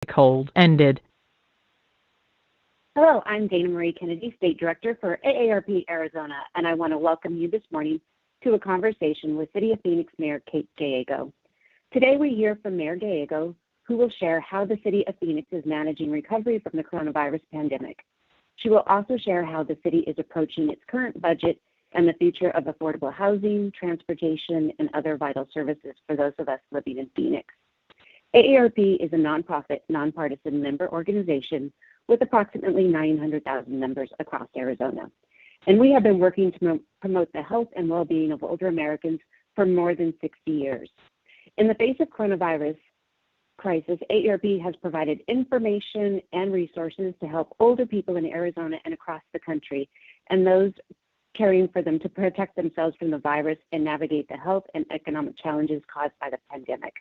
hold ended. Hello, I'm Dana Marie Kennedy, State Director for AARP Arizona, and I want to welcome you this morning to a conversation with City of Phoenix Mayor Kate Gallego. Today we hear from Mayor Gallego, who will share how the City of Phoenix is managing recovery from the coronavirus pandemic. She will also share how the city is approaching its current budget and the future of affordable housing, transportation, and other vital services for those of us living in Phoenix. AARP is a nonprofit, nonpartisan member organization with approximately 900,000 members across Arizona. And we have been working to promote the health and well-being of older Americans for more than 60 years. In the face of coronavirus crisis, AARP has provided information and resources to help older people in Arizona and across the country, and those caring for them to protect themselves from the virus and navigate the health and economic challenges caused by the pandemic.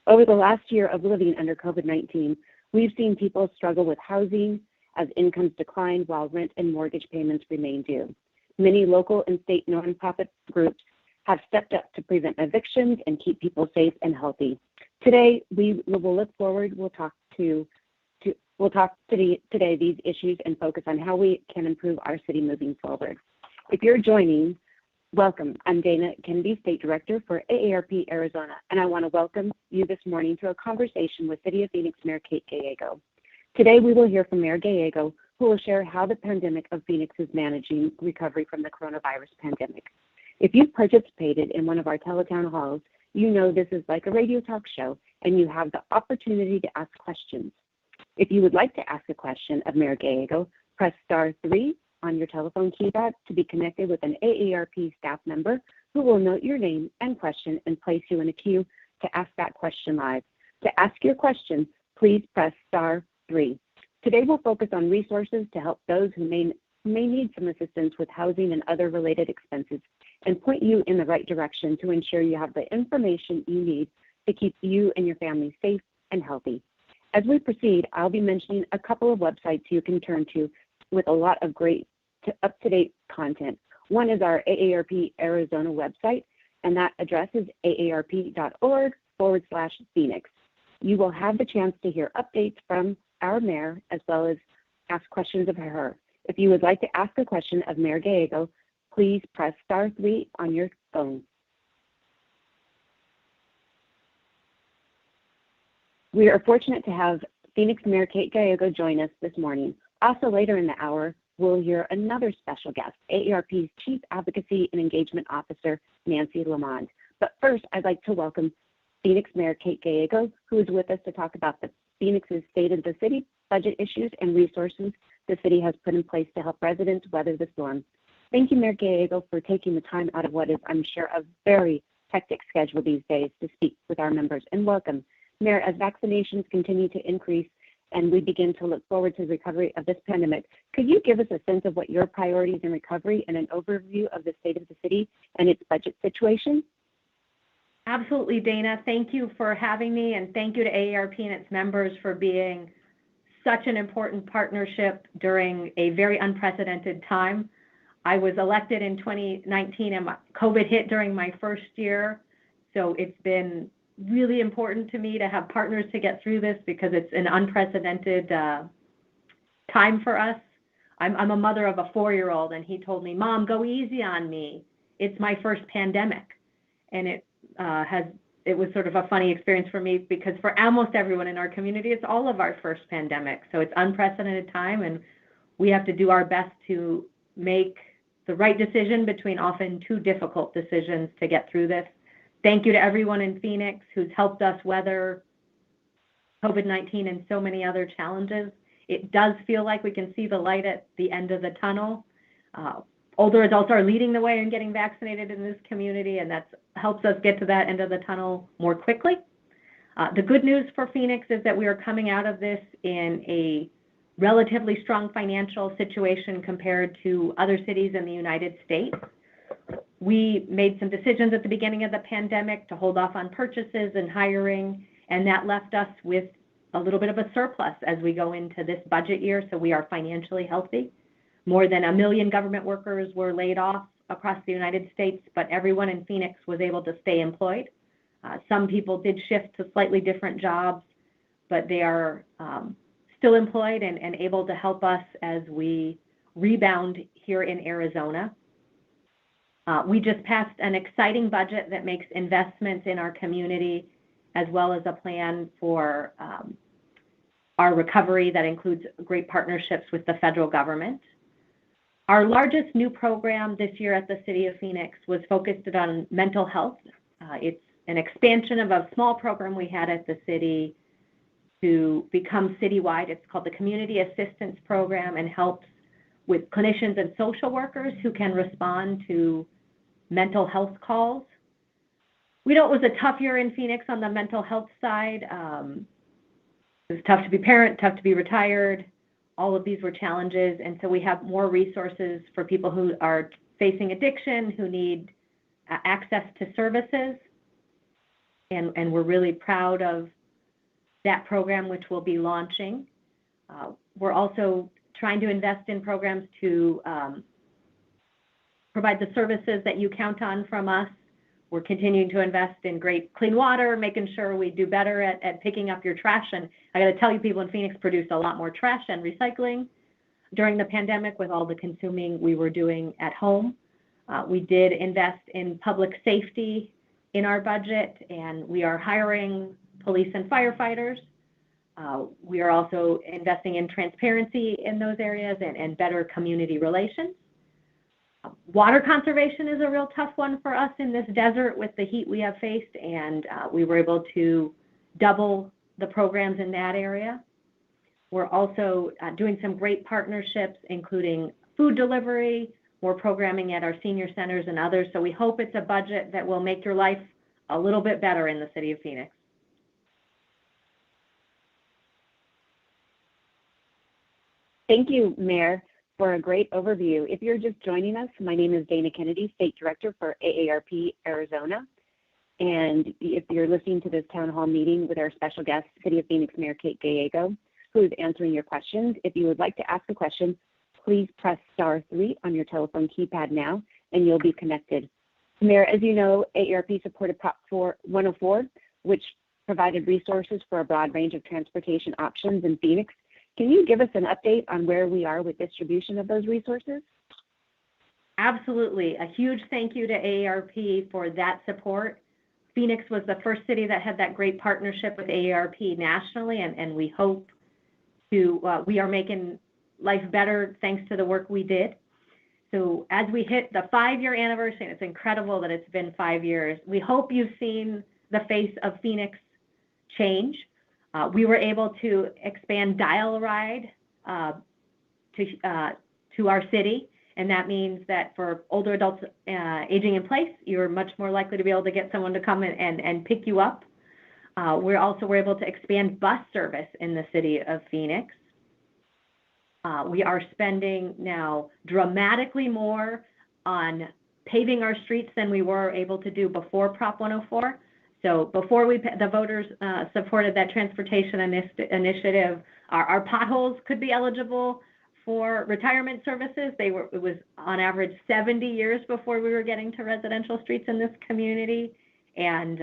Over the last year of living under COVID-19, we've seen people struggle with housing as incomes decline while rent and mortgage payments remain due. Many local and state nonprofit groups have stepped up to prevent evictions and keep people safe and healthy. Today, we will look forward. We'll talk today these issues and focus on how we can improve our city moving forward. If you're joining, welcome. I'm Dana Kennedy, State Director for AARP Arizona, and I want to welcome you this morning to a conversation with City of Phoenix Mayor Kate Gallego. Today, we will hear from Mayor Gallego, who will share how the pandemic of Phoenix is managing recovery from the coronavirus pandemic. If you've participated in one of our teletown halls, you know this is like a radio talk show, and you have the opportunity to ask questions. If you would like to ask a question of Mayor Gallego, press *3 on your telephone keypad to be connected with an AARP staff member who will note your name and question and place you in a queue to ask that question live. To ask your question, please press *3. Today we'll focus on resources to help those who may need some assistance with housing and other related expenses and point you in the right direction to ensure you have the information you need to keep you and your family safe and healthy. As we proceed, I'll be mentioning a couple of websites you can turn to with a lot of great up-to-date content. One is our AARP Arizona website, and that address is aarp.org/Phoenix. You will have the chance to hear updates from our mayor as well as ask questions of her. If you would like to ask a question of Mayor Gallego, please press *3 on your phone. We are fortunate to have Phoenix Mayor Kate Gallego join us this morning. Also later in the hour, we'll hear another special guest, AARP's Chief Advocacy and Engagement Officer, Nancy Lamond. But first, I'd like to welcome Phoenix Mayor Kate Gallego, who is with us to talk about the Phoenix's State of the City, budget issues, and resources the city has put in place to help residents weather the storm. Thank you, Mayor Gallego, for taking the time out of what is, I'm sure, a very hectic schedule these days to speak with our members. And welcome. Mayor, as vaccinations continue to increase and we begin to look forward to the recovery of this pandemic, could you give us a sense of what your priorities in recovery and an overview of the state of the city and its budget situation? Absolutely, Dana. Thank you for having me, and thank you to AARP and its members for being such an important partnership during a very unprecedented time. I was elected in 2019 and COVID hit during my first year, so it's been really important to me to have partners to get through this because it's an unprecedented time for us. I'm a mother of a 4-year-old, and he told me, "Mom, go easy on me. It's my first pandemic." And it was sort of a funny experience for me because for almost everyone in our community, it's all of our first pandemic. So it's unprecedented time, and we have to do our best to make the right decision between often two difficult decisions to get through this. Thank you to everyone in Phoenix who's helped us weather COVID-19 and so many other challenges. It does feel like we can see the light at the end of the tunnel. Older adults are leading the way in getting vaccinated in this community, and that helps us get to that end of the tunnel more quickly. The good news for Phoenix is that we are coming out of this in a relatively strong financial situation compared to other cities in the United States. We made some decisions at the beginning of the pandemic to hold off on purchases and hiring, and that left us with a little bit of a surplus as we go into this budget year, so we are financially healthy. More than 1 million government workers were laid off across the United States, but everyone in Phoenix was able to stay employed. Some people did shift to slightly different jobs, but they are still employed and able to help us as we rebound here in Arizona. We just passed an exciting budget that makes investments in our community, as well as a plan for our recovery that includes great partnerships with the federal government. Our largest new program this year at the City of Phoenix was focused on mental health. It's an expansion of a small program we had at the city to become citywide. It's called the Community Assistance Program and helps with clinicians and social workers who can respond to mental health calls. We know it was a tough year in Phoenix on the mental health side. It was tough to be parent, tough to be retired. All of these were challenges. And so we have more resources for people who are facing addiction, who need access to services. And we're really proud of that program, which we'll be launching. We're also trying to invest in programs to provide the services that you count on from us. We're continuing to invest in great clean water, making sure we do better at picking up your trash. And I got to tell you, people in Phoenix produced a lot more trash and recycling during the pandemic with all the consuming we were doing at home. We did invest in public safety in our budget, and we are hiring police and firefighters. We are also investing in transparency in those areas and better community relations. Water conservation is a real tough one for us in this desert with the heat we have faced, and we were able to double the programs in that area. We're also doing some great partnerships, including food delivery, more programming at our senior centers and others. So we hope it's a budget that will make your life a little bit better in the City of Phoenix. Thank you, Mayor, for a great overview. If you're just joining us, my name is Dana Kennedy, State Director for AARP Arizona. And if you're listening to this town hall meeting with our special guest, City of Phoenix Mayor Kate Gallego, who is answering your questions, if you would like to ask a question, please press *3 on your telephone keypad now, and you'll be connected. Mayor, as you know, AARP supported Prop 104, which provided resources for a broad range of transportation options in Phoenix. Can you give us an update on where we are with distribution of those resources? Absolutely. A huge thank you to AARP for that support. Phoenix was the first city that had that great partnership with AARP nationally, and we hope we are making life better thanks to the work we did. So as we hit the 5-year anniversary, and it's incredible that it's been 5 years, we hope you've seen the face of Phoenix change. We were able to expand dial-a-ride to our city, and that means that for older adults aging in place, you're much more likely to be able to get someone to come and pick you up. We also were able to expand bus service in the city of Phoenix. We are spending now dramatically more on paving our streets than we were able to do before Prop 104. So before the voters supported that transportation initiative, our potholes could be eligible for retirement services. It was on average 70 years before we were getting to residential streets in this community. And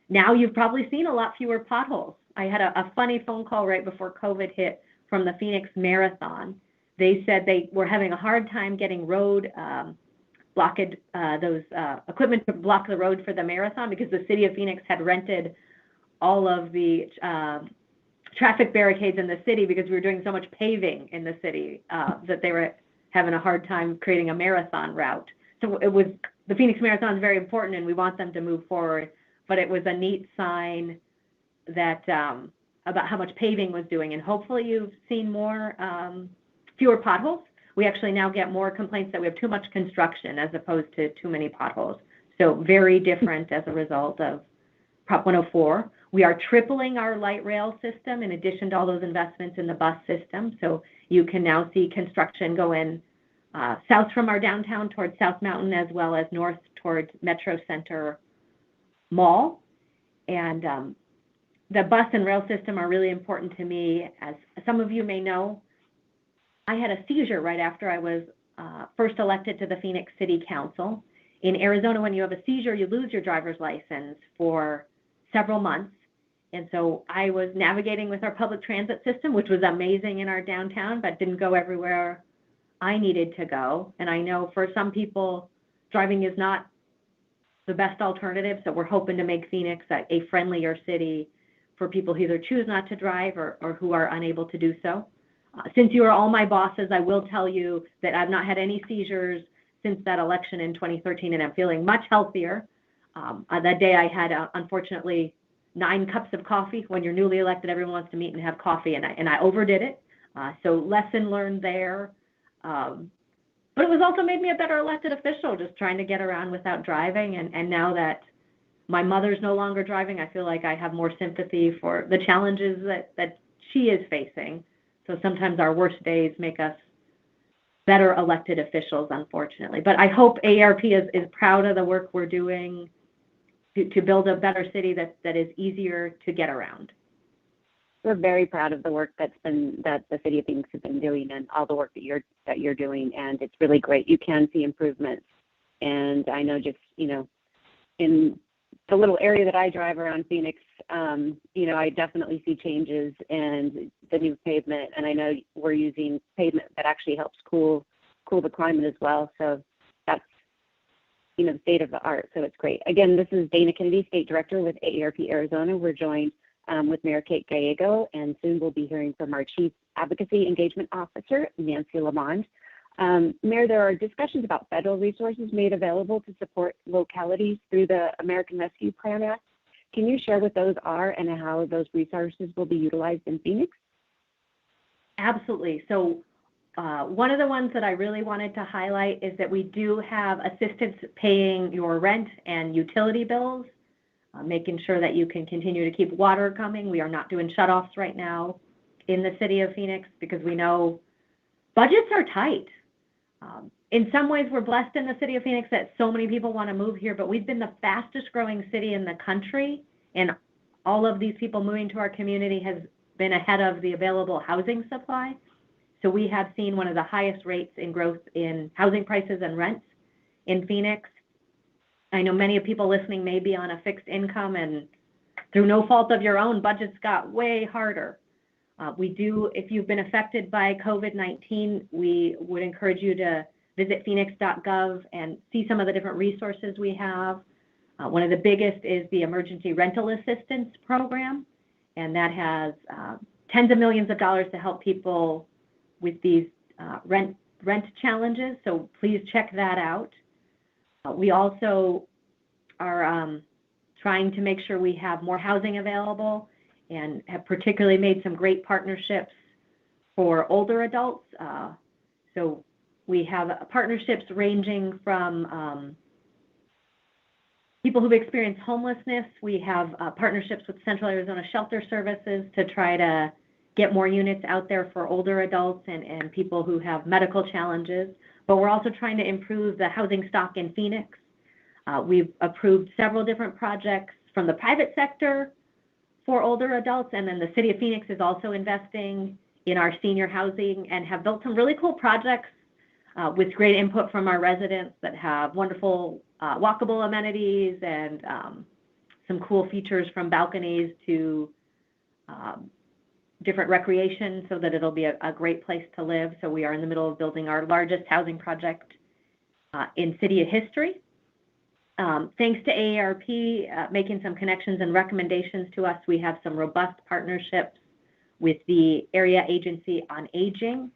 now you've probably seen a lot fewer potholes. I had a funny phone call right before COVID hit from the Phoenix Marathon. They said they were having a hard time getting road blockade, those equipment to block the road for the marathon because the city of Phoenix had rented all of the traffic barricades in the city because we were doing so much paving in the city that they were having a hard time creating a marathon route. So the Phoenix Marathon is very important and we want them to move forward, but it was a neat sign that about how much paving was doing, and hopefully you've seen fewer potholes. We actually now get more complaints that we have too much construction as opposed to too many potholes. So very different as a result of Prop 104. We are tripling our light rail system in addition to all those investments in the bus system. So you can now see construction go in south from our downtown towards South Mountain as well as north towards Metro Center Mall. And the bus and rail system are really important to me. As some of you may know, I had a seizure right after I was first elected to the Phoenix City Council. In Arizona, when you have a seizure, you lose your driver's license for several months. And so I was navigating with our public transit system, which was amazing in our downtown, but didn't go everywhere I needed to go. And I know for some people, driving is not the best alternative. So we're hoping to make Phoenix a friendlier city for people who either choose not to drive or who are unable to do so. Since you are all my bosses, I will tell you that I've not had any seizures since that election in 2013, and I'm feeling much healthier. That day I had, unfortunately, 9 cups of coffee. When you're newly elected, everyone wants to meet and have coffee, and I overdid it. So lesson learned there. But it was also made me a better elected official, just trying to get around without driving. And now that my mother's no longer driving, I feel like I have more sympathy for the challenges that she is facing. So sometimes our worst days make us better elected officials, unfortunately. But I hope AARP is proud of the work we're doing to build a better city that is easier to get around. We're very proud of the work that the City of Phoenix has been doing and all the work that you're doing, and it's really great. You can see improvements, and I know just in the little area that I drive around Phoenix, I definitely see changes and the new pavement, and I know we're using pavement that actually helps cool the climate as well. So that's the state of the art. So it's great. Again, this is Dana Kennedy, State Director with AARP Arizona. We're joined with Mayor Kate Gallego, and soon we'll be hearing from our Chief Advocacy Engagement Officer, Nancy Lamond. Mayor, there are discussions about federal resources made available to support localities through the American Rescue Plan Act. Can you share what those are and how those resources will be utilized in Phoenix? Absolutely. So one of the ones that I really wanted to highlight is that we do have assistance paying your rent and utility bills, making sure that you can continue to keep water coming. We are not doing shutoffs right now in the city of Phoenix because we know budgets are tight. In some ways, we're blessed in the city of Phoenix that so many people want to move here, but we've been the fastest growing city in the country, and all of these people moving to our community has been ahead of the available housing supply. So we have seen one of the highest rates in growth in housing prices and rents in Phoenix. I know many of people listening may be on a fixed income, and through no fault of your own, budgets got way harder. If you've been affected by COVID-19, we would encourage you to visit phoenix.gov and see some of the different resources we have. One of the biggest is the Emergency Rental Assistance Program, and that has tens of millions of dollars to help people with these rent challenges, so please check that out. We also are trying to make sure we have more housing available and have particularly made some great partnerships for older adults. So we have partnerships ranging from people who've experienced homelessness. We have partnerships with Central Arizona Shelter Services to try to get more units out there for older adults and people who have medical challenges. But we're also trying to improve the housing stock in Phoenix. We've approved several different projects from the private sector for older adults, and then the City of Phoenix is also investing in our senior housing and have built some really cool projects with great input from our residents that have wonderful walkable amenities and some cool features from balconies to different recreation so that it'll be a great place to live. So we are in the middle of building our largest housing project in city history. Thanks to AARP making some connections and recommendations to us, we have some robust partnerships with the Area Agency on Aging,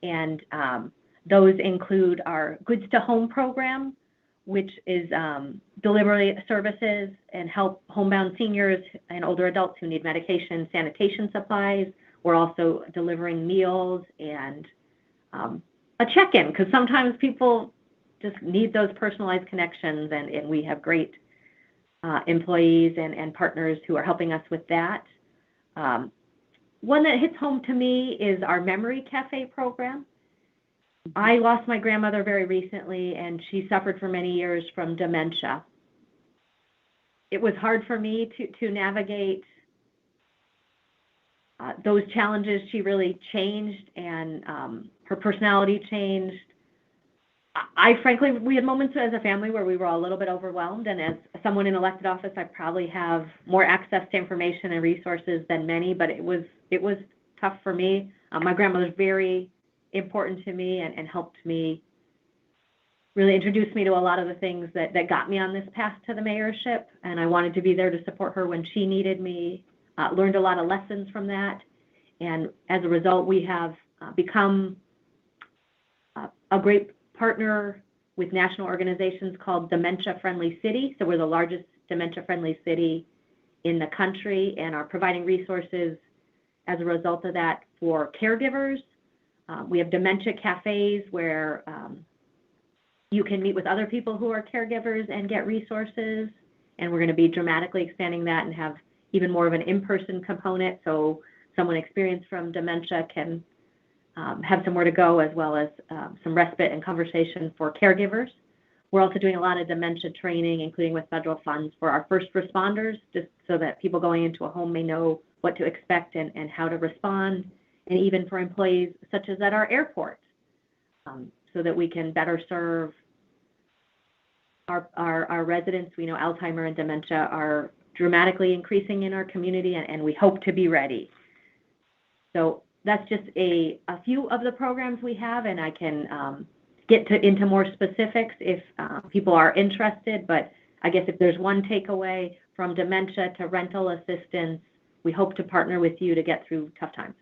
and those include our Goods to Home program, which is delivery services and help homebound seniors and older adults who need medication, sanitation supplies. We're also delivering meals and a check-in, because sometimes people just need those personalized connections, and we have great employees and partners who are helping us with that. One that hits home to me is our Memory Cafe program. I lost my grandmother very recently, and she suffered for many years from dementia. It was hard for me to navigate those challenges. She really changed, and her personality changed. frankly, we had moments as a family where we were a little bit overwhelmed, and as someone in elected office, I probably have more access to information and resources than many, but it was tough for me. My grandmother's very important to me and helped me, really introduced me to a lot of the things that got me on this path to the mayorship, and I wanted to be there to support her when she needed me. Learned a lot of lessons from that, and as a result, we have become a great partner with national organizations called Dementia Friendly City. So we're the largest dementia friendly city in the country and are providing resources as a result of that for caregivers. We have dementia cafes where you can meet with other people who are caregivers and get resources. And we're going to be dramatically expanding that and have even more of an in-person component, so someone experienced from dementia can have somewhere to go, as well as some respite and conversation for caregivers. We're also doing a lot of dementia training, including with federal funds for our first responders, just so that people going into a home may know what to expect and how to respond, and even for employees such as at our airport, so that we can better serve our residents. We know Alzheimer and dementia are dramatically increasing in our community, and we hope to be ready. So that's just a few of the programs we have, and I can get into more specifics if people are interested. But I guess if there's one takeaway from dementia to rental assistance, we hope to partner with you to get through tough times.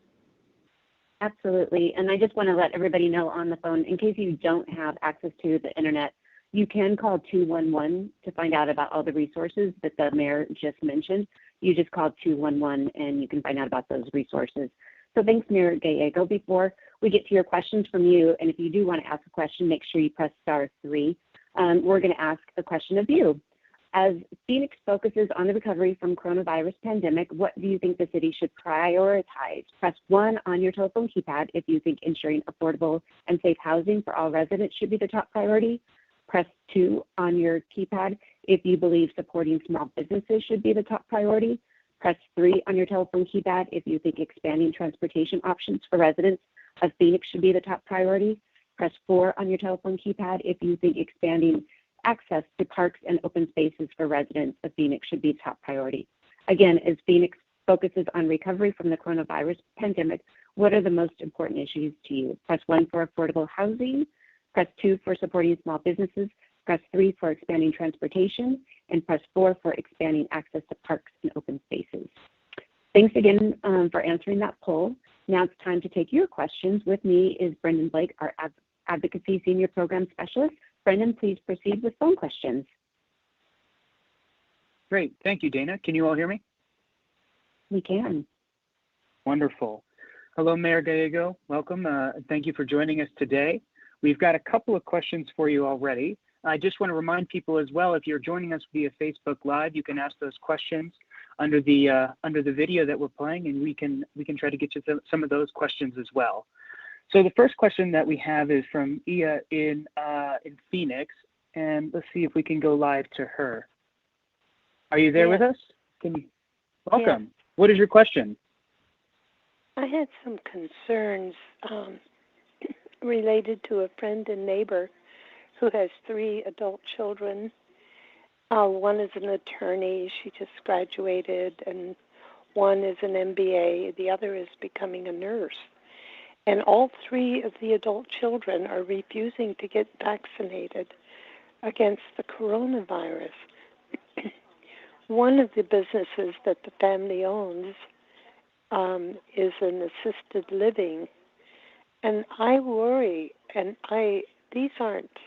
Absolutely. And I just want to let everybody know on the phone, in case you don't have access to the internet, you can call 211 to find out about all the resources that the mayor just mentioned. You just call 211 and you can find out about those resources. So thanks, Mayor Gallego. Before we get to your questions from you, and if you do want to ask a question, make sure you press *3. We're going to ask a question of you. As Phoenix focuses on the recovery from coronavirus pandemic, what do you think the city should prioritize? Press 1 on your telephone keypad if you think ensuring affordable and safe housing for all residents should be the top priority. Press 2 on your keypad if you believe supporting small businesses should be the top priority. Press 3 on your telephone keypad if you think expanding transportation options for residents of Phoenix should be the top priority. Press 4 on your telephone keypad if you think expanding access to parks and open spaces for residents of Phoenix should be top priority. Again, as Phoenix focuses on recovery from the coronavirus pandemic, what are the most important issues to you? Press 1 for affordable housing, press 2 for supporting small businesses, press 3 for expanding transportation, and press 4 for expanding access to parks and open spaces. Thanks again for answering that poll. Now it's time to take your questions. With me is Brendan Blake, our Advocacy Senior Program Specialist. Brendan, please proceed with phone questions. Great. Thank you, Dana. Can you all hear me? We can. Wonderful. Hello, Mayor Gallego. Welcome. Thank you for joining us today. We've got a couple of questions for you already. I just want to remind people as well, if you're joining us via Facebook Live, you can ask those questions under the video that we're playing, and we can try to get you some of those questions as well. So the first question that we have is from Ia in Phoenix, and let's see if we can go live to her. Are you there with us? Welcome. Yes. What is your question? I had some concerns related to a friend and neighbor who has 3 adult children. One is an attorney. She just graduated, and one is an MBA. The other is becoming a nurse. And all 3 of the adult children are refusing to get vaccinated against the coronavirus. One of the businesses that the family owns is an assisted living. And I worry, and these aren't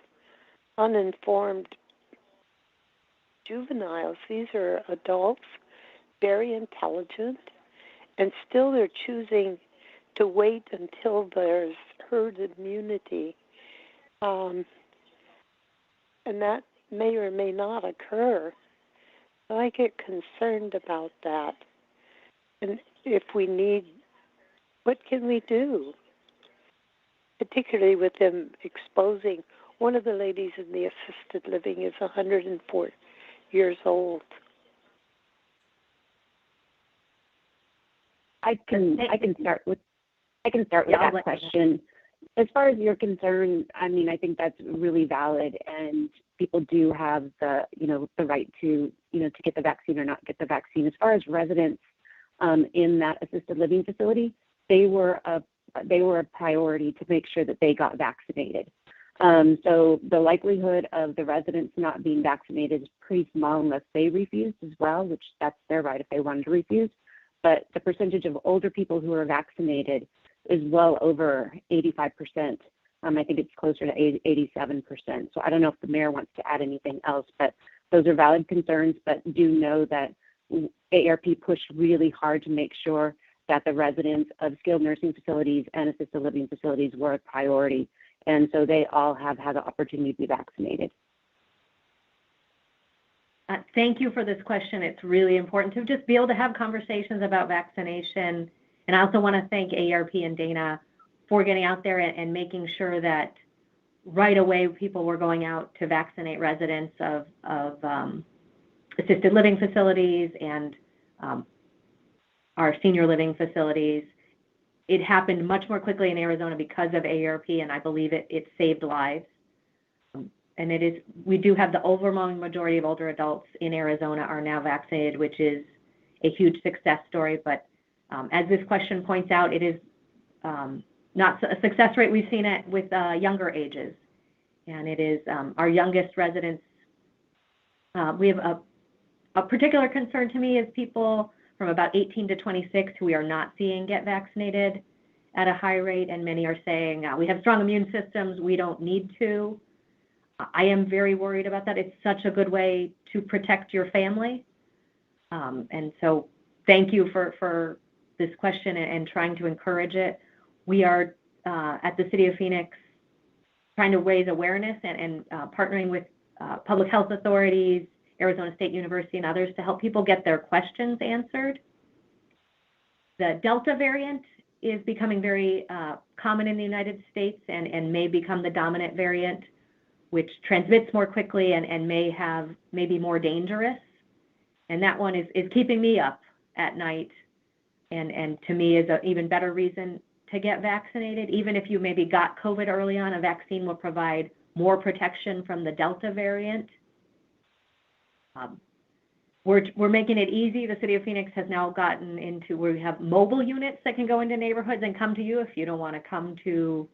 uninformed juveniles. These are adults, very intelligent, and still they're choosing to wait until there's herd immunity. And that may or may not occur. So I get concerned about that. And if we need, what can we do? Particularly with them exposing, one of the ladies in the assisted living is 104 years old. I can start with that question. As far as you're concerned, I mean, I think that's really valid, and people do have the, the right to, to get the vaccine or not get the vaccine. As far as residents in that assisted living facility, they were a priority to make sure that they got vaccinated. So the likelihood of the residents not being vaccinated is pretty small unless they refused as well, which that's their right if they wanted to refuse. But the percentage of older people who are vaccinated is well over 85%. I think it's closer to 87%. So I don't know if the mayor wants to add anything else, but those are valid concerns. But do know that AARP pushed really hard to make sure that the residents of skilled nursing facilities and assisted living facilities were a priority. And so they all have had the opportunity to be vaccinated. Thank you for this question. It's really important to just be able to have conversations about vaccination. And I also want to thank AARP and Dana for getting out there and making sure that right away people were going out to vaccinate residents of assisted living facilities and our senior living facilities. It happened much more quickly in Arizona because of AARP, and I believe it saved lives. And we do have the overwhelming majority of older adults in Arizona are now vaccinated, which is a huge success story. But as this question points out, it is not a success rate we've seen it with younger ages. And it is our youngest residents. We have a particular concern to me is people from about 18 to 26 who we are not seeing get vaccinated at a high rate, and many are saying, we have strong immune systems, we don't need to. I am very worried about that. It's such a good way to protect your family. And so thank you for this question and trying to encourage it. We are at the City of Phoenix trying to raise awareness and partnering with public health authorities, Arizona State University, and others to help people get their questions answered. The Delta variant is becoming very common in the United States and may become the dominant variant, which transmits more quickly and may be more dangerous. And that one is keeping me up at night and to me is an even better reason to get vaccinated. Even if you maybe got COVID early on, a vaccine will provide more protection from the Delta variant. We're making it easy. The City of Phoenix has now gotten into where we have mobile units that can go into neighborhoods and come to you if you don't want to come to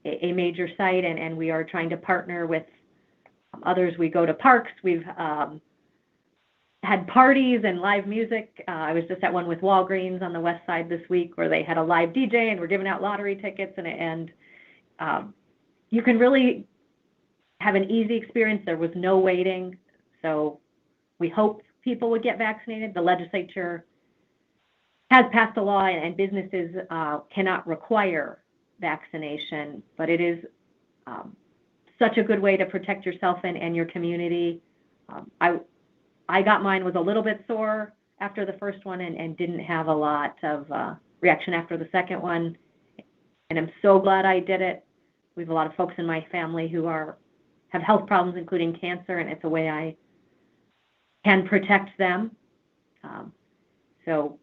a major site, and we are trying to partner with others. We go to parks. We've had parties and live music. I was just at one with Walgreens on the west side this week where they had a live DJ and we're giving out lottery tickets, and you can really have an easy experience. There was no waiting. So we hope people would get vaccinated. The legislature has passed a law and businesses cannot require vaccination, but it is such a good way to protect yourself and your community. I got mine, was a little bit sore after the first one and didn't have a lot of reaction after the second one. And I'm so glad I did it. We have a lot of folks in my family who have health problems, including cancer, and it's a way I can protect them. So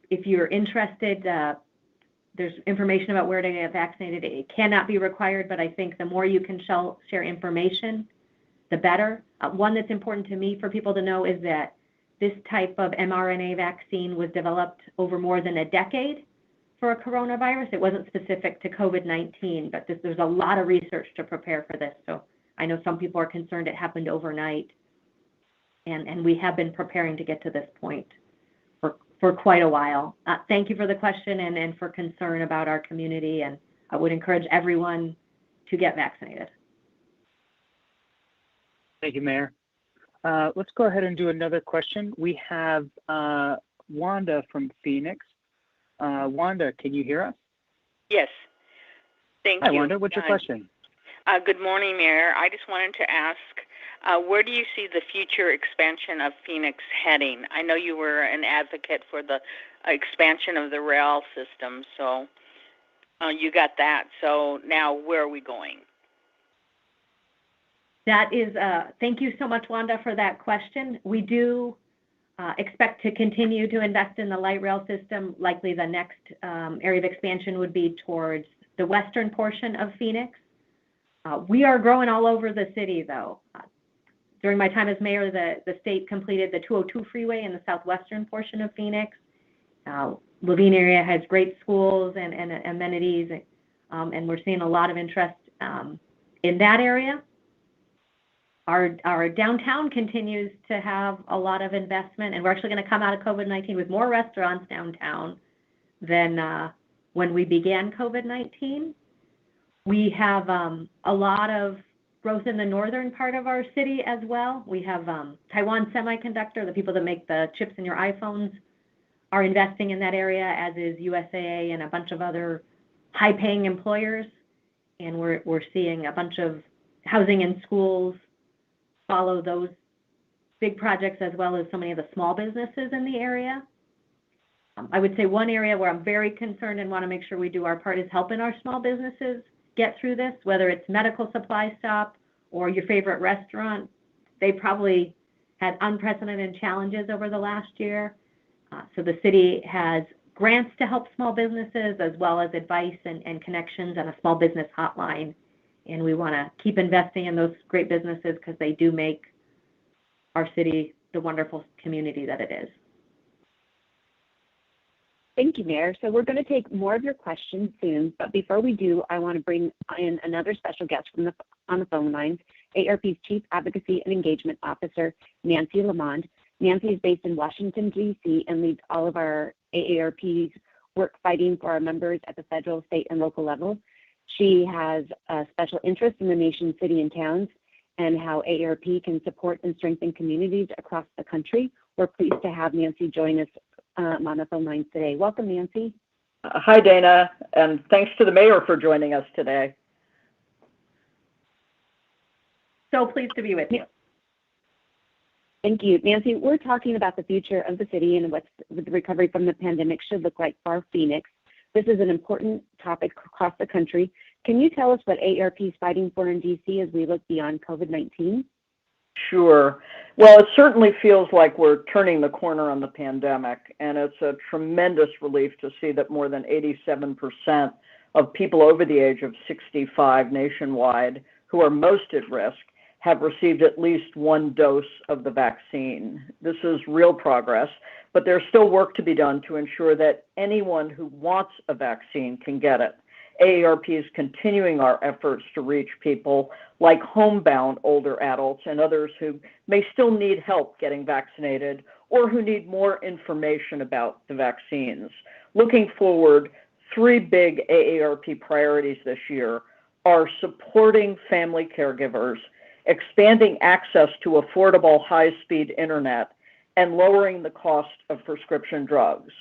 if you're interested, there's information about where to get vaccinated. It cannot be required, but I think the more you can share information, the better. One that's important to me for people to know is that this type of mRNA vaccine was developed over more than a decade for a coronavirus. It wasn't specific to COVID-19, but there's a lot of research to prepare for this. So I know some people are concerned it happened overnight, and we have been preparing to get to this point for quite a while. Thank you for the question and for concern about our community, and I would encourage everyone to get vaccinated. Thank you, Mayor. Let's go ahead and do another question. We have Wanda from Phoenix. Wanda, can you hear us? Yes. Thank you. Hi, you. Wanda. What's your question? Good morning, Mayor. I just wanted to ask, where do you see the future expansion of Phoenix heading? I know you were an advocate for the expansion of the rail system, so you got that. So now where are we going? That is, thank you so much, Wanda, for that question. We do expect to continue to invest in the light rail system. Likely the next area of expansion would be towards the western portion of Phoenix. We are growing all over the city, though. During my time as mayor, the state completed the 202 freeway in the southwestern portion of Phoenix. Laveen area has great schools and amenities, and we're seeing a lot of interest in that area. Our downtown continues to have a lot of investment, and we're actually going to come out of COVID-19 with more restaurants downtown than when we began COVID-19. We have a lot of growth in the northern part of our city as well. We have Taiwan Semiconductor, the people that make the chips in your iPhones, are investing in that area, as is USAA and a bunch of other high-paying employers. And we're seeing a bunch of housing and schools follow those big projects, as well as so many of the small businesses in the area. I would say one area where I'm very concerned and want to make sure we do our part is helping our small businesses get through this, whether it's medical supply stop or your favorite restaurant. They probably had unprecedented challenges over the last year. So the city has grants to help small businesses, as well as advice and connections and a small business hotline. And we want to keep investing in those great businesses because they do make our city the wonderful community that it is. Thank you, Mayor. So we're going to take more of your questions soon, but before we do, I want to bring in another special guest on the phone lines, AARP's Chief Advocacy and Engagement Officer, Nancy Lamond. Nancy is based in Washington, D.C., and leads all of our AARP's work fighting for our members at the federal, state, and local level. She has a special interest in the nation's city and towns and how AARP can support and strengthen communities across the country. We're pleased to have Nancy join us on the phone lines today. Welcome, Nancy. Hi, Dana, and thanks to the mayor for joining us today. So pleased to be with you. Thank you. Nancy, we're talking about the future of the city and what the recovery from the pandemic should look like for Phoenix. This is an important topic across the country. Can you tell us what AARP is fighting for in D.C. as we look beyond COVID-19? Sure. Well, it certainly feels like we're turning the corner on the pandemic, and it's a tremendous relief to see that more than 87% of people over the age of 65 nationwide who are most at risk have received at least one dose of the vaccine. This is real progress, but there's still work to be done to ensure that anyone who wants a vaccine can get it. AARP is continuing our efforts to reach people like homebound older adults and others who may still need help getting vaccinated or who need more information about the vaccines. Looking forward, 3 big AARP priorities this year are supporting family caregivers, expanding access to affordable high-speed internet, and lowering the cost of prescription drugs.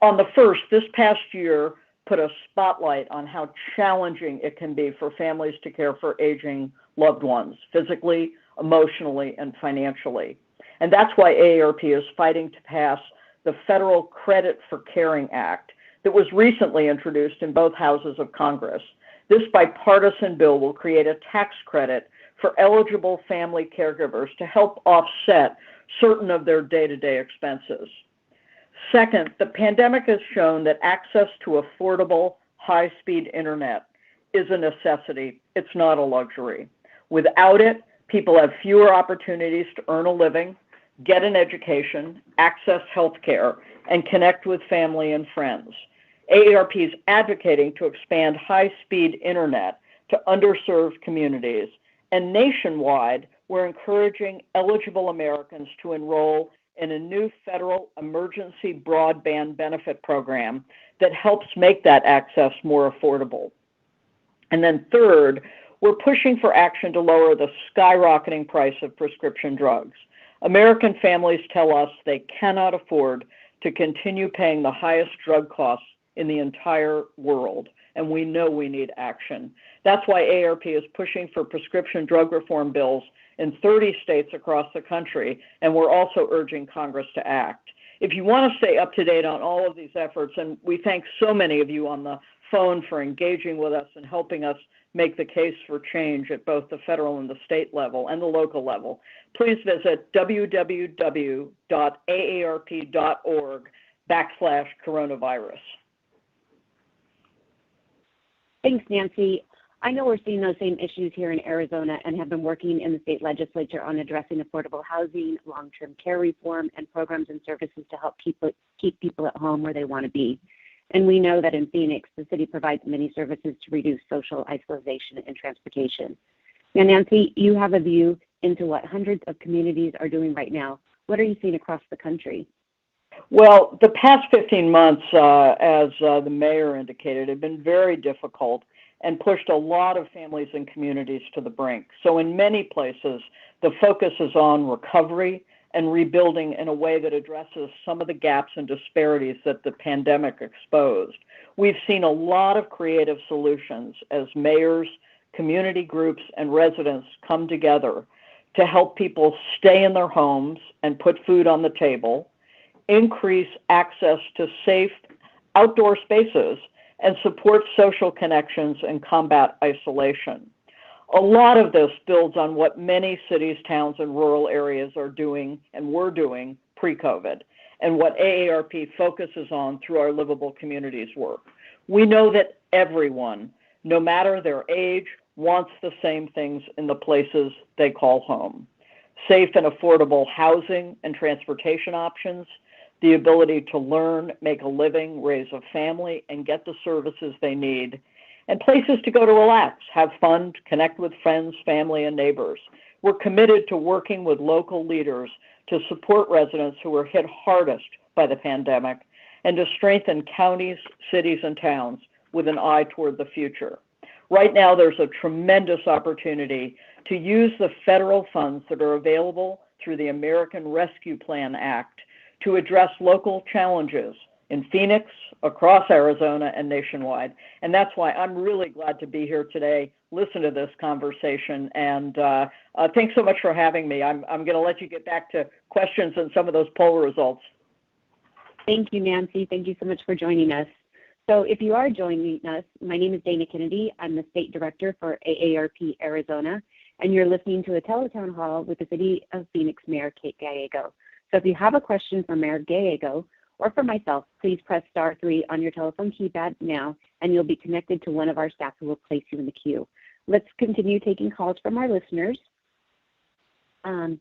On the first, this past year put a spotlight on how challenging it can be for families to care for aging loved ones, physically, emotionally, and financially. And that's why AARP is fighting to pass the Federal Credit for Caring Act that was recently introduced in both houses of Congress. This bipartisan bill will create a tax credit for eligible family caregivers to help offset certain of their day-to-day expenses. Second, the pandemic has shown that access to affordable, high-speed internet is a necessity. It's not a luxury. Without it, people have fewer opportunities to earn a living, get an education, access health care, and connect with family and friends. AARP is advocating to expand high-speed internet to underserved communities, and nationwide, we're encouraging eligible Americans to enroll in a new federal emergency broadband benefit program that helps make that access more affordable. And then third, we're pushing for action to lower the skyrocketing price of prescription drugs. American families tell us they cannot afford to continue paying the highest drug costs in the entire world, and we know we need action. That's why AARP is pushing for prescription drug reform bills in 30 states across the country, and we're also urging Congress to act. If you want to stay up to date on all of these efforts, and we thank so many of you on the phone for engaging with us and helping us make the case for change at both the federal and the state level and the local level, please visit www.aarp.org/coronavirus. Thanks, Nancy. I know we're seeing those same issues here in Arizona and have been working in the state legislature on addressing affordable housing, long-term care reform, and programs and services to help keep people at home where they want to be. And we know that in Phoenix, the city provides many services to reduce social isolation and transportation. Now, Nancy, you have a view into what hundreds of communities are doing right now. What are you seeing across the country? Well, the past 15 months, as the mayor indicated, have been very difficult and pushed a lot of families and communities to the brink. So in many places, the focus is on recovery and rebuilding in a way that addresses some of the gaps and disparities that the pandemic exposed. We've seen a lot of creative solutions as mayors, community groups, and residents come together to help people stay in their homes and put food on the table, increase access to safe outdoor spaces, and support social connections and combat isolation. A lot of this builds on what many cities, towns, and rural areas are doing and were doing pre-COVID, and what AARP focuses on through our Livable Communities work. We know that everyone, no matter their age, wants the same things in the places they call home: safe and affordable housing and transportation options, the ability to learn, make a living, raise a family, and get the services they need, and places to go to relax, have fun, connect with friends, family, and neighbors. We're committed to working with local leaders to support residents who were hit hardest by the pandemic and to strengthen counties, cities, and towns with an eye toward the future. Right now, there's a tremendous opportunity to use the federal funds that are available through the American Rescue Plan Act to address local challenges in Phoenix, across Arizona, and nationwide. And that's why I'm really glad to be here today, listen to this conversation, and thanks so much for having me. I'm going to let you get back to questions and some of those poll results. Thank you, Nancy. Thank you so much for joining us. So if you are joining us, my name is Dana Kennedy. I'm the State Director for AARP Arizona, and you're listening to a teletown hall with the City of Phoenix Mayor Kate Gallego. So if you have a question for Mayor Gallego or for myself, please press *3 on your telephone keypad now, and you'll be connected to one of our staff who will place you in the queue. Let's continue taking calls from our listeners. And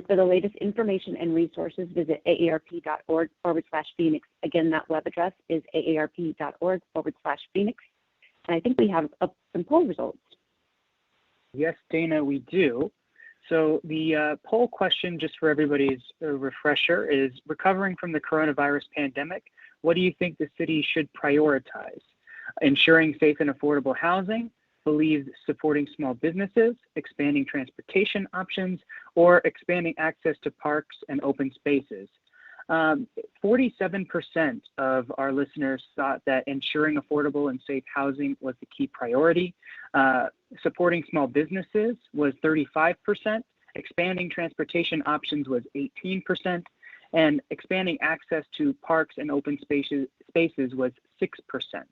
for the latest information and resources, visit aarp.org/Phoenix. Again, that web address is aarp.org/Phoenix. And I think we have some poll results. Yes, Dana, we do. So the poll question, just for everybody's refresher, is recovering from the coronavirus pandemic, what do you think the city should prioritize? Ensuring safe and affordable housing, believes supporting small businesses, expanding transportation options, or expanding access to parks and open spaces. 47% of our listeners thought that ensuring affordable and safe housing was the key priority. Supporting small businesses was 35%. Expanding transportation options was 18%. And expanding access to parks and open spaces was 6%.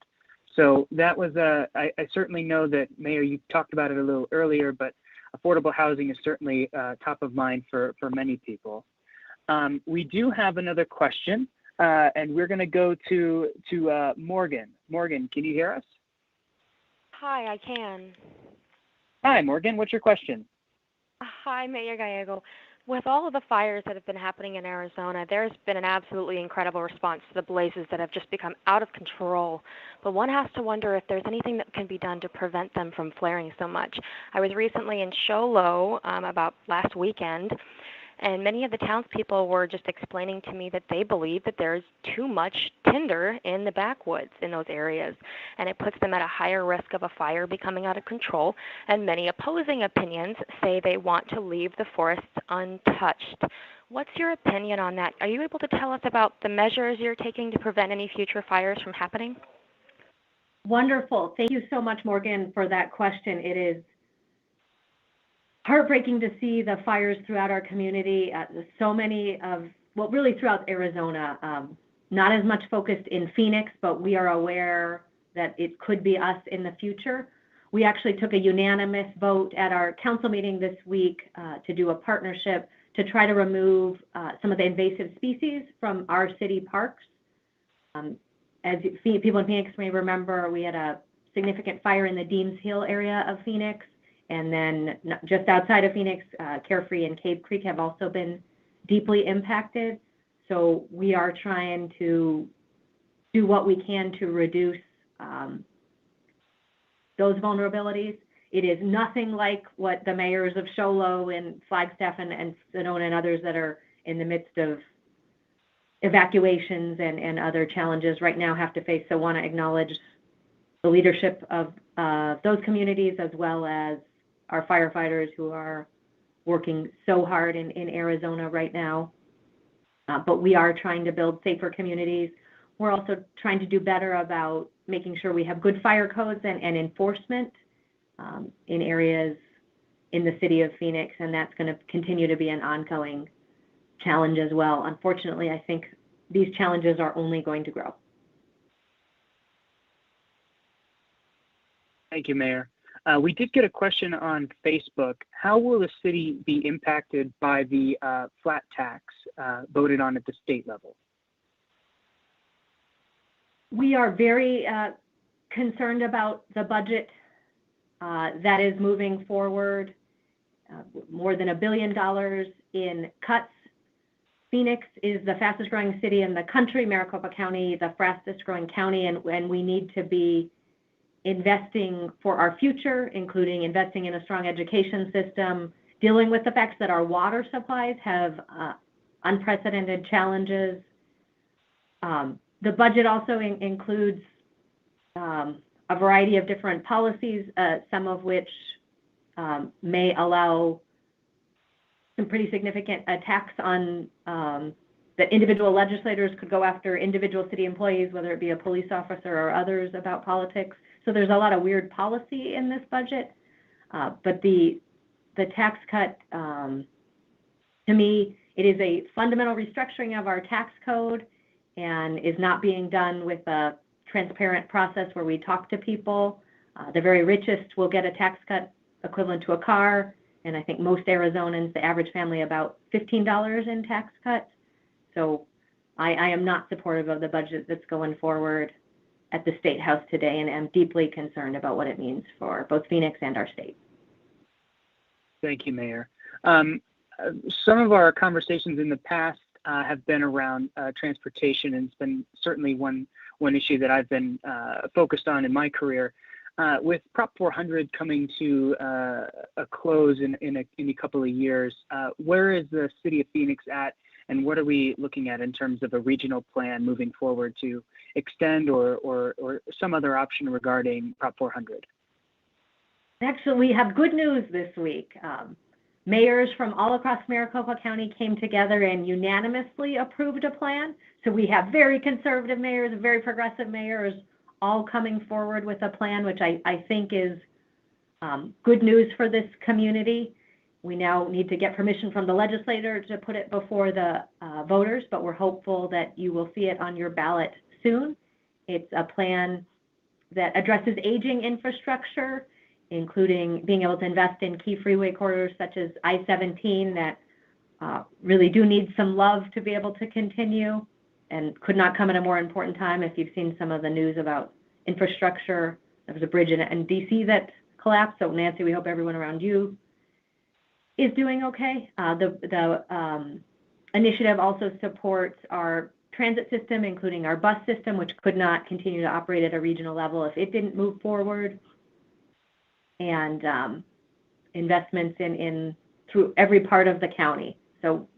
So that was I certainly know that, Mayor, you talked about it a little earlier, but affordable housing is certainly top of mind for many people. We do have another question, and we're going to go to Morgan. Morgan, can you hear us? Hi, I can. Hi, Morgan. What's your question? Hi, Mayor Gallego. With all of the fires that have been happening in Arizona, there's been an absolutely incredible response to the blazes that have just become out of control. But one has to wonder if there's anything that can be done to prevent them from flaring so much. I was recently in Show Low about last weekend, and many of the townspeople were just explaining to me that they believe that there's too much tinder in the backwoods in those areas, and it puts them at a higher risk of a fire becoming out of control. And many opposing opinions say they want to leave the forests untouched. What's your opinion on that? Are you able to tell us about the measures you're taking to prevent any future fires from happening? Wonderful. Thank you so much, Morgan, for that question. It is heartbreaking to see the fires throughout our community. So many of well, really throughout Arizona, not as much focused in Phoenix, but we are aware that it could be us in the future. We actually took a unanimous vote at our council meeting this week to do a partnership to try to remove some of the invasive species from our city parks. As people in Phoenix may remember, we had a significant fire in the Deans Hill area of Phoenix, and then just outside of Phoenix, Carefree and Cave Creek have also been deeply impacted. So we are trying to do what we can to reduce those vulnerabilities. It is nothing like what the mayors of Show Low and Flagstaff and Sedona and others that are in the midst of evacuations and other challenges right now have to face. So I want to acknowledge the leadership of those communities as well as our firefighters who are working so hard in Arizona right now. But we are trying to build safer communities. We're also trying to do better about making sure we have good fire codes and enforcement in areas in the city of Phoenix, and that's going to continue to be an ongoing challenge as well. Unfortunately, I think these challenges are only going to grow. Thank you, Mayor. We did get a question on Facebook. How will the city be impacted by the flat tax voted on at the state level? We are very concerned about the budget that is moving forward. More than $1 billion in cuts. Phoenix is the fastest growing city in the country, Maricopa County, the fastest growing county, and we need to be investing for our future, including investing in a strong education system, dealing with the fact that our water supplies have unprecedented challenges. The budget also includes a variety of different policies, some of which may allow some pretty significant attacks on that individual legislators could go after individual city employees, whether it be a police officer or others, about politics. So there's a lot of weird policy in this budget. But the tax cut, to me, it is a fundamental restructuring of our tax code and is not being done with a transparent process where we talk to people. The very richest will get a tax cut equivalent to a car, and I think most Arizonans, the average family, about $15 in tax cuts. So I am not supportive of the budget that's going forward at the State House today, and am deeply concerned about what it means for both Phoenix and our state. Thank you, Mayor. Some of our conversations in the past have been around transportation, and it's been certainly one issue that I've been focused on in my career. With Prop 400 coming to a close in a couple of years, where is the city of Phoenix at, and what are we looking at in terms of a regional plan moving forward to extend or some other option regarding Prop 400? Actually, we have good news this week. Mayors from all across Maricopa County came together and unanimously approved a plan. So we have very conservative mayors, very progressive mayors, all coming forward with a plan, which I think is good news for this community. We now need to get permission from the legislator to put it before the voters, but we're hopeful that you will see it on your ballot soon. It's a plan that addresses aging infrastructure, including being able to invest in key freeway corridors such as I-17 that really do need some love to be able to continue, and could not come at a more important time. If you've seen some of the news about infrastructure, there was a bridge in DC that collapsed. So Nancy, we hope everyone around you is doing okay. The initiative also supports our transit system, including our bus system, which could not continue to operate at a regional level if it didn't move forward, and investments in through every part of the county. So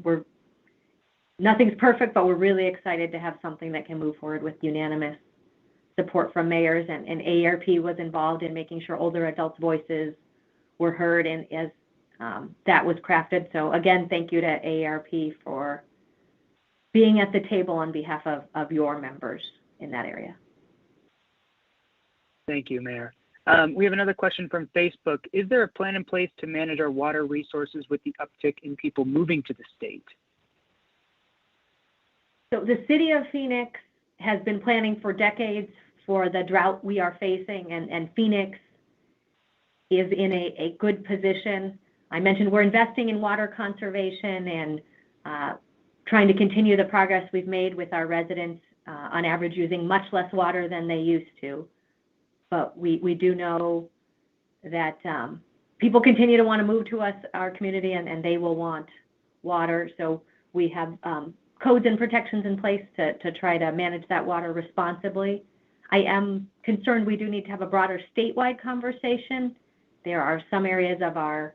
nothing's perfect, but we're really excited to have something that can move forward with unanimous support from mayors, and AARP was involved in making sure older adults' voices were heard, and as that was crafted. So again, thank you to AARP for being at the table on behalf of your members in that area. Thank you, Mayor. We have another question from Facebook. Is there a plan in place to manage our water resources with the uptick in people moving to the state? So the city of Phoenix has been planning for decades for the drought we are facing, and Phoenix is in a good position. I mentioned we're investing in water conservation and trying to continue the progress we've made with our residents on average using much less water than they used to. But we do know that people continue to want to move to us, our community, and they will want water. So we have codes and protections in place to try to manage that water responsibly. I am concerned we do need to have a broader statewide conversation. There are some areas of our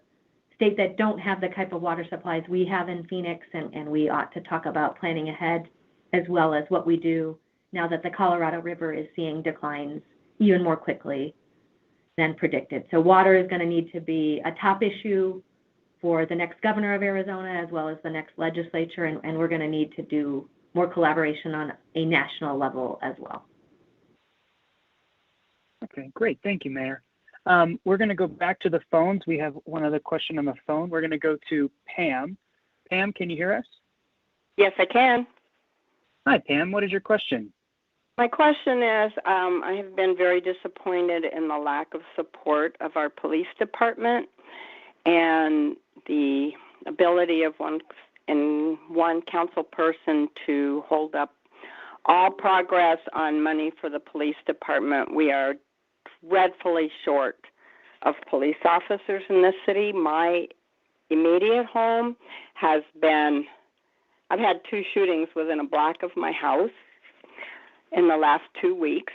state that don't have the type of water supplies we have in Phoenix, and we ought to talk about planning ahead, as well as what we do now that the Colorado River is seeing declines even more quickly than predicted. So water is going to need to be a top issue for the next governor of Arizona, as well as the next legislature, and we're going to need to do more collaboration on a national level as well. Okay, great. Thank you, Mayor. We're going to go back to the phones. We have one other question on the phone. We're going to go to Pam. Pam, can you hear us? Yes, I can. Hi, Pam. What is your question? My question is, I have been very disappointed in the lack of support of our police department and the ability of one council person to hold up all progress on money for the police department. We are dreadfully short of police officers in this city. My immediate home has been, I've had 2 shootings within a block of my house in the last 2 weeks,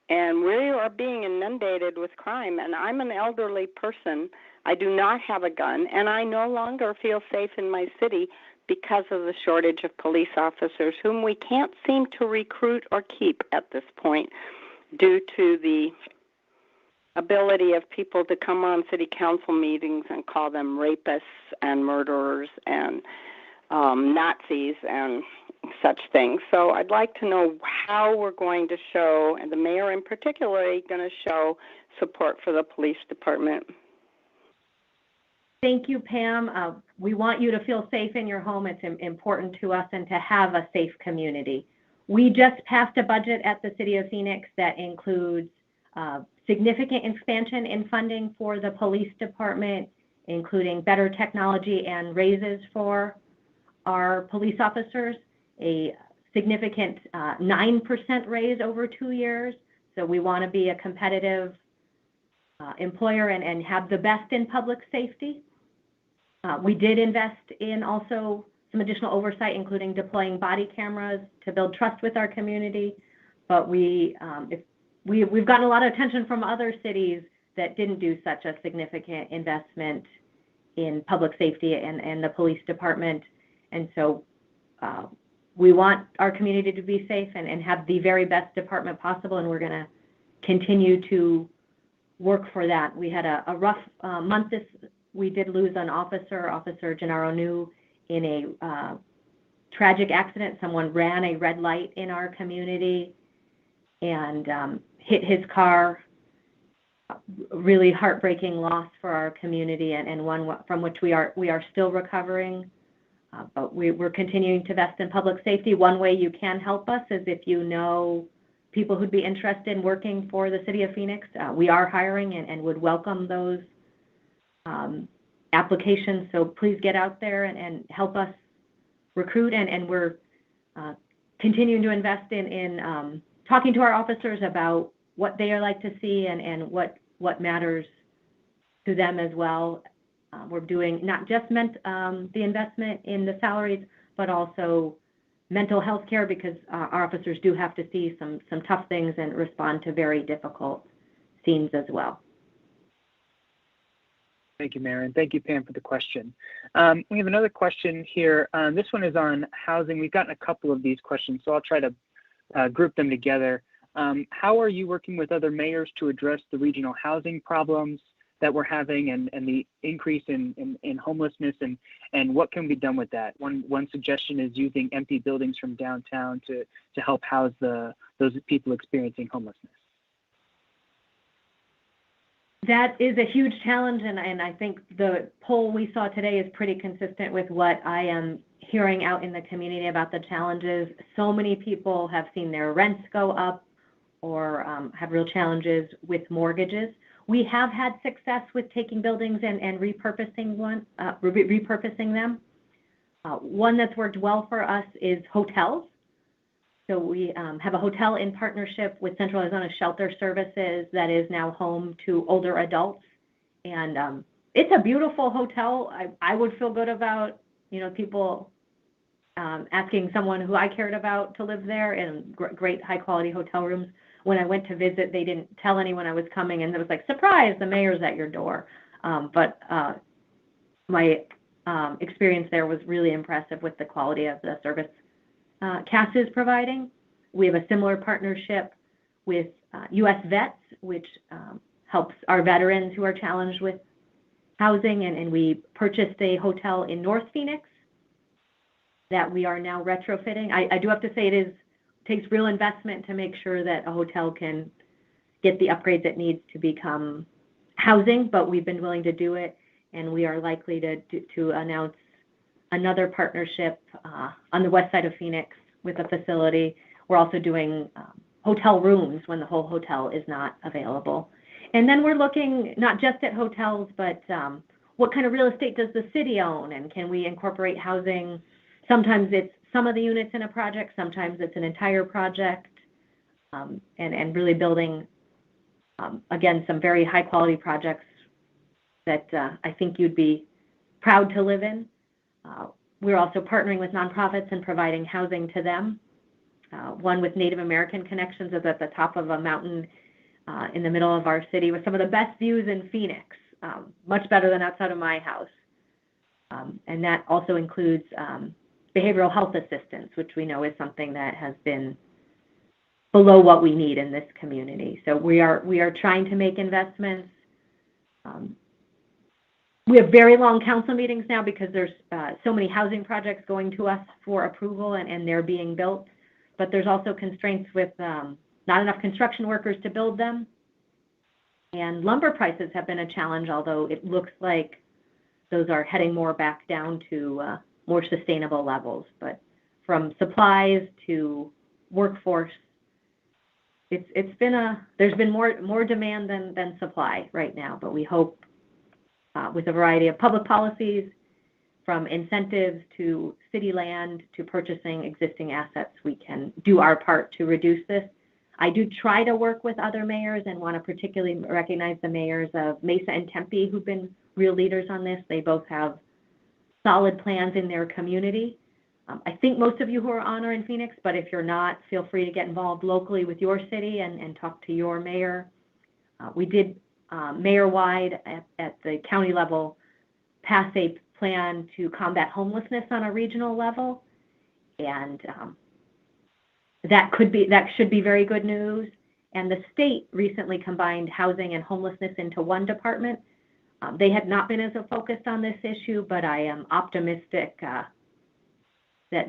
and we are being inundated with crime, and I'm an elderly person. I do not have a gun, and I no longer feel safe in my city because of the shortage of police officers, whom we can't seem to recruit or keep at this point due to the ability of people to come on city council meetings and call them rapists and murderers and Nazis and such things. So I'd like to know how we're going to show, and the mayor in particular, going to show support for the police department. Thank you, Pam. We want you to feel safe in your home. It's important to us, and to have a safe community. We just passed a budget at the City of Phoenix that includes significant expansion in funding for the police department, including better technology and raises for our police officers, a significant 9% raise over 2 years. So we want to be a competitive employer and have the best in public safety. We did invest in also some additional oversight, including deploying body cameras to build trust with our community. But we've gotten a lot of attention from other cities that didn't do such a significant investment in public safety and the police department. And so we want our community to be safe and have the very best department possible, and we're going to continue to work for that. We had a rough month. We did lose an officer, Officer Gennaro New, in a tragic accident. Someone ran a red light in our community and hit his car. Really heartbreaking loss for our community, and one from which we are still recovering. But we're continuing to invest in public safety. One way you can help us is if you know people who'd be interested in working for the City of Phoenix. We are hiring and would welcome those applications. So please get out there and help us recruit. And we're continuing to invest in talking to our officers about what they are like to see and what matters to them as well. We're doing not just the investment in the salaries, but also mental health care, because our officers do have to see some tough things and respond to very difficult scenes as well. Thank you, Mayor, and thank you, Pam, for the question. We have another question here. This one is on housing. We've gotten a couple of these questions, so I'll try to group them together. How are you working with other mayors to address the regional housing problems that we're having and the increase in homelessness, and what can be done with that? One suggestion is using empty buildings from downtown to help house those people experiencing homelessness. That is a huge challenge, and I think the poll we saw today is pretty consistent with what I am hearing out in the community about the challenges. So many people have seen their rents go up or have real challenges with mortgages. We have had success with taking buildings and repurposing them. One that's worked well for us is hotels. So we have a hotel in partnership with Central Arizona Shelter Services that is now home to older adults. And it's a beautiful hotel. I would feel good about, people asking someone who I cared about to live there, and great high quality hotel rooms. When I went to visit, they didn't tell anyone I was coming, and it was like, surprise, the mayor's at your door. But my experience there was really impressive with the quality of the service CAS is providing. We have a similar partnership with U.S. Vets, which helps our veterans who are challenged with housing, and we purchased a hotel in North Phoenix that we are now retrofitting. I do have to say it takes real investment to make sure that a hotel can get the upgrades it needs to become housing, but we've been willing to do it, and we are likely to announce another partnership on the west side of Phoenix with a facility. We're also doing hotel rooms when the whole hotel is not available. And then we're looking not just at hotels, but what kind of real estate does the city own, and can we incorporate housing? Sometimes it's some of the units in a project, sometimes it's an entire project, and really building, again, some very high quality projects that I think you'd be proud to live in. We're also partnering with nonprofits and providing housing to them. One with Native American connections is at the top of a mountain in the middle of our city with some of the best views in Phoenix, much better than outside of my house. And that also includes behavioral health assistance, which we know is something that has been below what we need in this community. So we are trying to make investments. We have very long council meetings now because there's so many housing projects going to us for approval and they're being built. But there's also constraints with not enough construction workers to build them. And lumber prices have been a challenge, although it looks like those are heading more back down to more sustainable levels. But from supplies to workforce, there's been more demand than supply right now. But we hope with a variety of public policies, from incentives to city land to purchasing existing assets, we can do our part to reduce this. I do try to work with other mayors and want to particularly recognize the mayors of Mesa and Tempe who've been real leaders on this. They both have solid plans in their community. I think most of you who are on are in Phoenix, but if you're not, feel free to get involved locally with your city and talk to your mayor. We did mayor-wide at the county level pass a plan to combat homelessness on a regional level, and that should be very good news. And the state recently combined housing and homelessness into one department. They had not been as focused on this issue, but I am optimistic that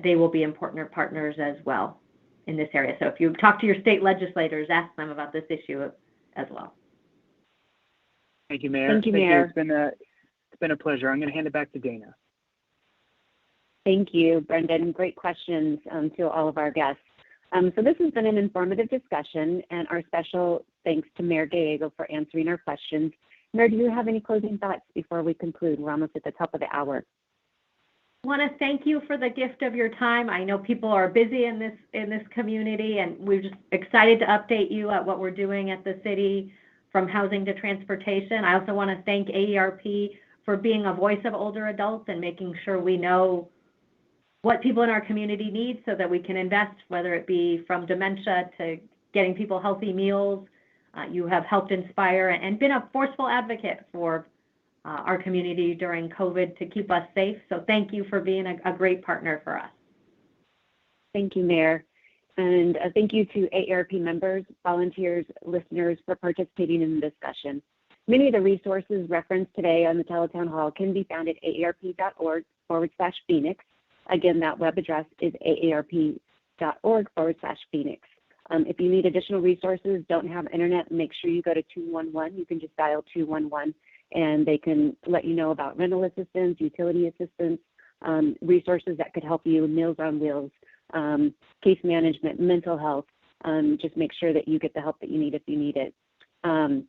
they will be important partners as well in this area. So if you talk to your state legislators, ask them about this issue as well. Thank you, Mayor. Thank you, Mayor. It's been a pleasure. I'm going to hand it back to Dana. Thank you, Brendan. Great questions to all of our guests. So this has been an informative discussion, and our special thanks to Mayor Gallego for answering our questions. Mayor, do you have any closing thoughts before we conclude? We're almost at the top of the hour. I want to thank you for the gift of your time. I know people are busy in this community, and we're just excited to update you at what we're doing at the city, from housing to transportation. I also want to thank AARP for being a voice of older adults and making sure we know what people in our community need so that we can invest, whether it be from dementia to getting people healthy meals. You have helped inspire and been a forceful advocate for our community during COVID to keep us safe. So thank you for being a great partner for us. Thank you, Mayor. And thank you to AARP members, volunteers, listeners for participating in the discussion. Many of the resources referenced today on the Teletown Hall can be found at aarp.org/Phoenix. Again, that web address is aarp.org/Phoenix. If you need additional resources, don't have internet, make sure you go to 211. You can just dial 211 and they can let you know about rental assistance, utility assistance, resources that could help you, Meals on Wheels, case management, mental health. Just make sure that you get the help that you need if you need it. And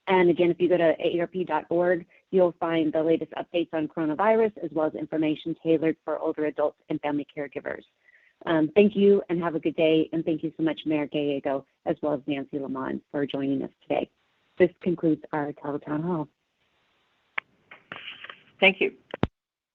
again, if you go to aarp.org, you'll find the latest updates on coronavirus, as well as information tailored for older adults and family caregivers. Thank you and have a good day. And thank you so much, Mayor Gallego, as well as Nancy Lamont, for joining us today. This concludes our Teletown Hall. Thank you.